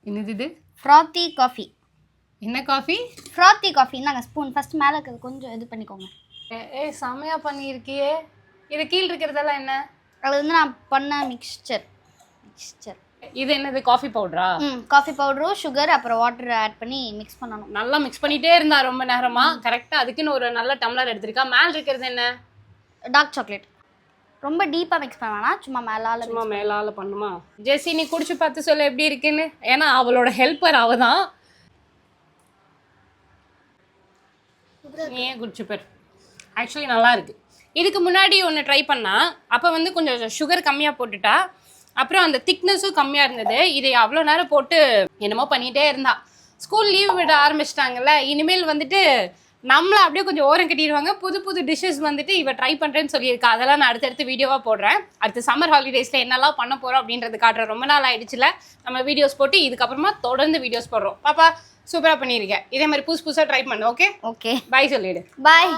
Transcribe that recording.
என்னது இது? ஃப்ராத்தி காஃபி. என்ன காஃபி? ஃப்ராத்தி காஃபி. இந்தாங்க ஸ்பூன். ஃபர்ஸ்ட் மேலே இருக்கிறது கொஞ்சம் இது பண்ணிக்கோங்க. செமையா பண்ணியிருக்கியே. இது கீழ் இருக்கிறதெல்லாம் என்ன? அது வந்து நான் பண்ண மிக்ஸ்சர். இது என்னது? காஃபி பவுடரா? காஃபி பவுடரும் சுகர் அப்புறம் வாட்டர் ஆட் பண்ணி மிக்ஸ் பண்ணணும். நல்லா மிக்ஸ் பண்ணிட்டே இருந்தா ரொம்ப நேரமா. கரெக்டா அதுக்குன்னு ஒரு நல்ல டம்ளர் எடுத்திருக்கா. மேல இருக்கிறது என்ன? Dark chocolate. ரொம்ப டீப்பா மிக்ஸ் பண்ண வேணாம், சும்மா மேலால பண்ணுமா? ஜெசி நீ குடிச்சு பார்த்து சொல்ல எப்படி இருக்குன்னு. ஏன்னா அவளோட ஹெல்ப்பர் அவ தான். நீ ஏன் குடிச்சு பாரு. ஆக்சுவலி நல்லா இருக்கு. இதுக்கு முன்னாடி ஒன்று ட்ரை பண்ணா அப்போ வந்து கொஞ்சம் சுகர் கம்மியாக போட்டுட்டா, அப்புறம் அந்த திக்னஸும் கம்மியாக இருந்தது. இதை அவ்வளோ நேரம் போட்டு என்னமோ பண்ணிகிட்டே இருந்தா. ஸ்கூல் லீவ் விட ஆரம்பிச்சிட்டாங்கல்ல, இனிமேல் வந்துட்டு நம்மளை அப்படியே கொஞ்சம் ஓரம் கட்டிடுவாங்க. புது புது டிஷ்ஷஸ் வந்துட்டு இவ ட்ரை பண்ணுறேன்னு சொல்லியிருக்கா. அதெல்லாம் நான் அடுத்தடுத்து வீடியோவாக போடுறேன். அடுத்து சம்மர் ஹாலிடேஸில் என்னெல்லாம் பண்ண போகிறோம் அப்படின்றது காட்டுறேன். ரொம்ப நாள் ஆயிடுச்சுல நம்ம வீடியோஸ் போட்டு. இதுக்கப்புறமா தொடர்ந்து வீடியோஸ் போடுறோம். பாப்பா சூப்பராக பண்ணியிருக்கேன். இதே மாதிரி புதுசாக ட்ரை பண்ணு. Okay okay. பாய் சொல்லிவிடு. பாய்.